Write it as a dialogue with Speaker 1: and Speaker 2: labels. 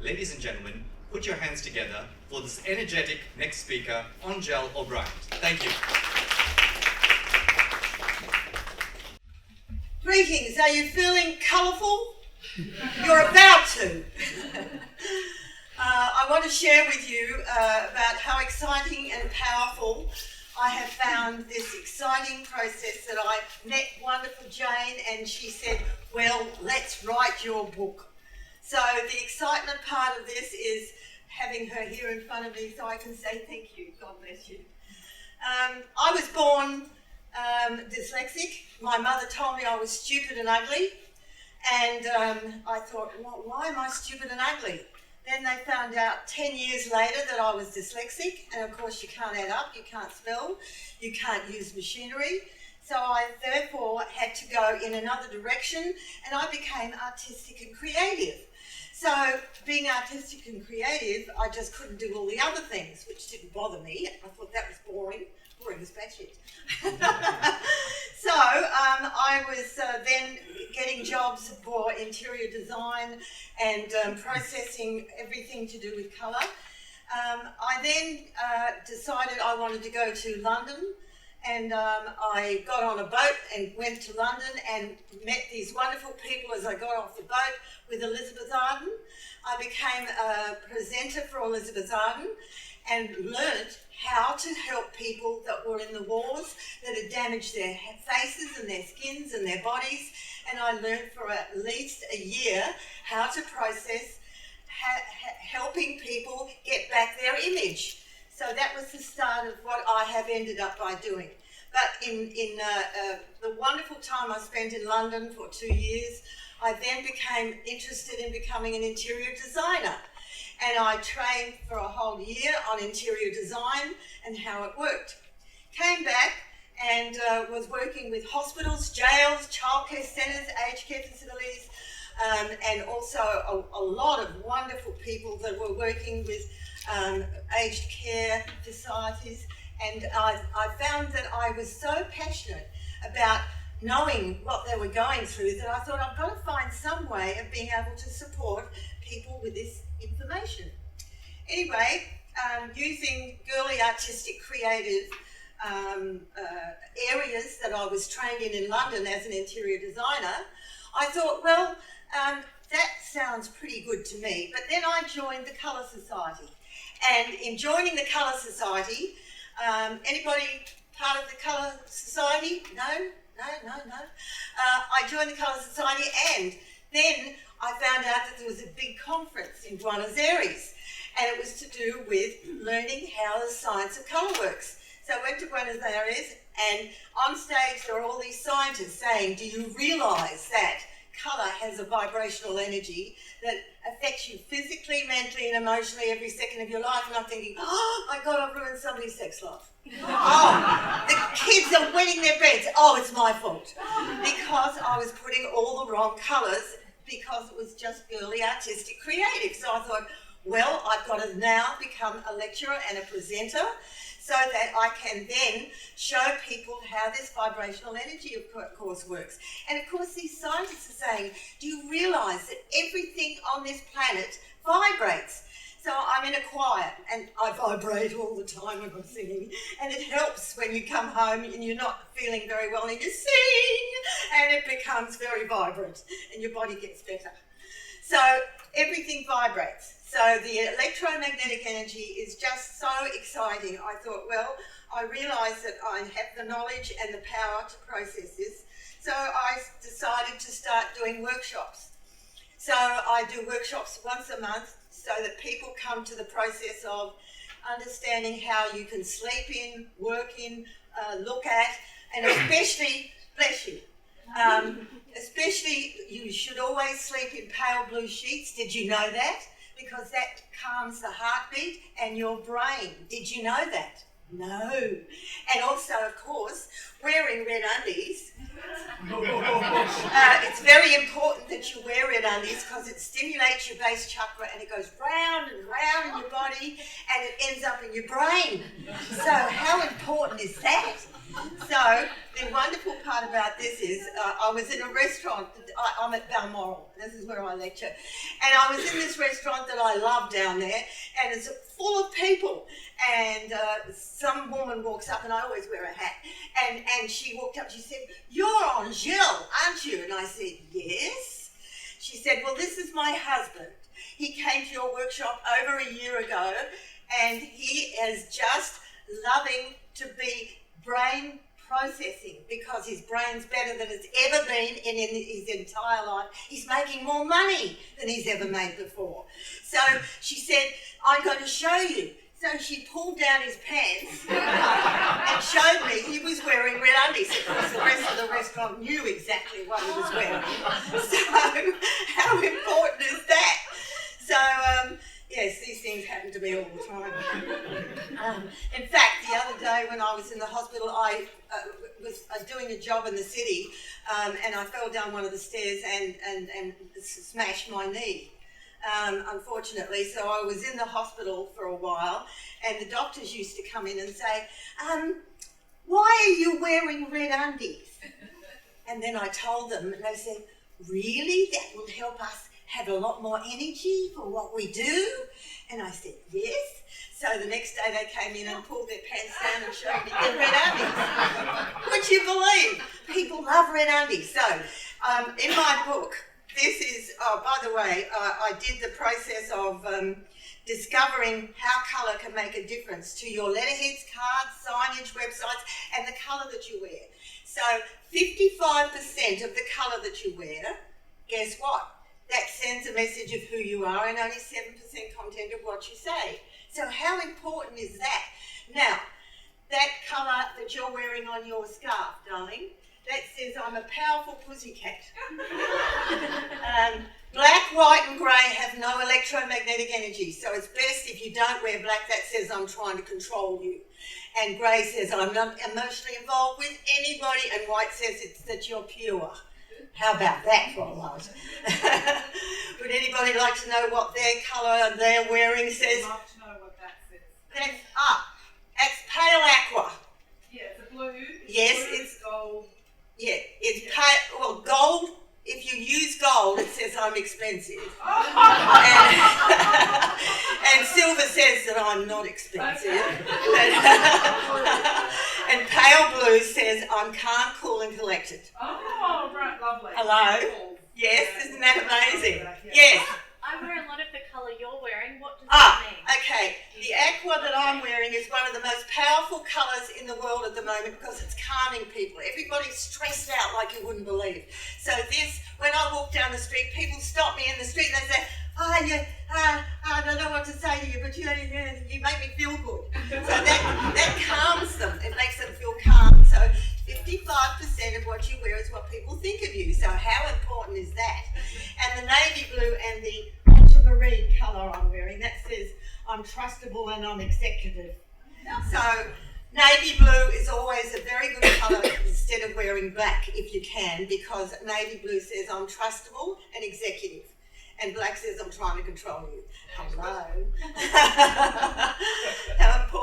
Speaker 1: ladies and gentlemen, put your hands together for this energetic next speaker, Angel O'Brien. Thank you.
Speaker 2: Greetings, are you feeling colourful? You're about to. I want to share with you about how exciting and powerful I have found this exciting process that I met wonderful Jane, and she said, well, let's write your book. So the excitement part of this is having her here in front of me so I can say thank you. God bless you. I was born dyslexic. My mother told me I was stupid and ugly, and I thought, well, why am I stupid and ugly? Then they found out 10 years later that I was dyslexic, and of course you can't add up, you can't spell, you can't use machinery. So I therefore had to go in another direction, and I became artistic and creative. So being artistic and creative, I just couldn't do all the other things, which didn't bother me. I thought that was boring as batshit. So I was then getting jobs for interior design and processing everything to do with colour. I then decided I wanted to go to London, and I got on a boat and went to London and met these wonderful people as I got off the boat with Elizabeth Arden. I became a presenter for Elizabeth Arden and learnt how to help people that were in the wars that had damaged their faces and their skins and their bodies. And I learnt for at least a year how to process helping people get back their image. So that was the start of what I have ended up by doing. But in the wonderful time I spent in London for 2 years, I then became interested in becoming an interior designer. And I trained for a whole year on interior design and how it worked. Came back and was working with hospitals, jails, childcare centres, aged care facilities, and also a lot of wonderful people that were working with aged care societies. And I found that I was so passionate about knowing what they were going through that I thought I've got to find some way of being able to support people with this information. Anyway, using girly artistic creative areas that I was trained in London as an interior designer, I thought, well, that sounds pretty good to me. But then I joined the Colour Society. And in joining the Colour Society, anybody part of the Colour Society? No. I joined the Colour Society, and then I found out that there was a big conference in Buenos Aires, and it was to do with learning how the science of colour works. So I went to Buenos Aires, and on stage there were all these scientists saying, do you realise that colour has a vibrational energy that affects you physically, mentally and emotionally every second of your life? And I'm thinking, oh my God, I've ruined somebody's sex life. Oh, the kids are wetting their beds. Oh, it's my fault. Because I was putting all the wrong colours because it was just girly, artistic, creative. So I thought, well, I've got to now become a lecturer and a presenter so that I can then show people how this vibrational energy, of course, works. And of course, these scientists are saying, do you realise that everything on this planet vibrates? So I'm in a choir, and I vibrate all the time when I'm singing, and it helps when you come home and you're not feeling very well, and you sing, and it becomes very vibrant, and your body gets better. So everything vibrates. So the electromagnetic energy is just so exciting. I thought, well, I realise that I have the knowledge and the power to process this. So I decided to start doing workshops. So I do workshops once a month so that people come to the process of understanding how you can sleep in, work in, look at, and especially, bless you, especially you should always sleep in pale blue sheets. Did you know that? Because that calms the heartbeat and your brain. Did you know that? No. And also, of course, wearing red undies. It's very important that you wear red undies because it stimulates your base chakra and it goes round and round in your body and it ends up in your brain. So how important is that? So the wonderful part about this is I was in a restaurant, I'm at Balmoral, this is where I lecture, and I was in this restaurant that I love down there, and it's full of people, and some woman walks up, and I always wear a hat, and she walked up, she said, "You're Angel, aren't you?" And I said, "Yes." She said, "Well, this is my husband. He came to your workshop over a year ago, and he is just loving to be brain processing because his brain's better than it's ever been in his entire life. He's making more money than he's ever made before." So she said, "I'm going to show you." So she pulled down his pants and showed me he was wearing red undies. Of course, the rest of the restaurant knew exactly what he was wearing. So how important is that? So, yes, these things happen to me all the time. In fact, the other day when I was in the hospital, I was doing a job in the city, and I fell down one of the stairs and smashed my knee, unfortunately. So I was in the hospital for a while, and the doctors used to come in and say, "Why are you wearing red undies?" And then I told them, and they said, "Really? That will help us have a lot more energy for what we do?" And I said, "Yes." So the next day they came in and pulled their pants down and showed me their red undies. Would you believe? People love red undies. So in my book, this is, by the way, I did the process of discovering how colour can make a difference to your letterheads, cards, signage, websites, and the colour that you wear. So 55% of the colour that you wear, guess what? That sends a message of who you are, and only 7% content of what you say. So how important is that? Now, that colour that you're wearing on your scarf, darling, that says I'm a powerful pussycat. Black, white and grey have no electromagnetic energy, so it's best if you don't wear black. That says I'm trying to control you. And grey says I'm not emotionally involved with anybody, and white says it's that you're pure. How about that for a moment? Would anybody like to know what their colour they're wearing says?
Speaker 3: I'd love to know what that says.
Speaker 2: That's pale aqua.
Speaker 3: Yeah, it's a blue.
Speaker 2: Yes,
Speaker 3: blue,
Speaker 2: it's
Speaker 3: gold.
Speaker 2: Yeah, it's pale. Well, gold. If you use gold, it says I'm expensive, and silver says that I'm not expensive. And pale blue says I'm calm, cool, and collected.
Speaker 3: Oh, right, lovely.
Speaker 2: Hello.
Speaker 3: Cool.
Speaker 2: Yes,
Speaker 3: Yeah,
Speaker 2: isn't that amazing?
Speaker 3: yeah.
Speaker 2: Yes.
Speaker 4: I wear a lot of the colour you're wearing. What does that mean?
Speaker 2: Okay. The aqua that I'm wearing is one of the most powerful colours in the world at the moment because it's calming people. Everybody's stressed out like you wouldn't believe. So this, when I walk down the street, people stop me in the street and they say, I don't know what to say to you, but you make me feel good. So that calms them. It makes them feel calm. So 55% of what you wear is what people think of you. So how important is that? And the navy blue and the ultramarine colour I'm wearing, that says I'm trustable and I'm executive. So navy blue is always a very good colour instead of wearing black if you can, because navy blue says I'm trustable and executive. And black says I'm trying to control you. Hello. How important.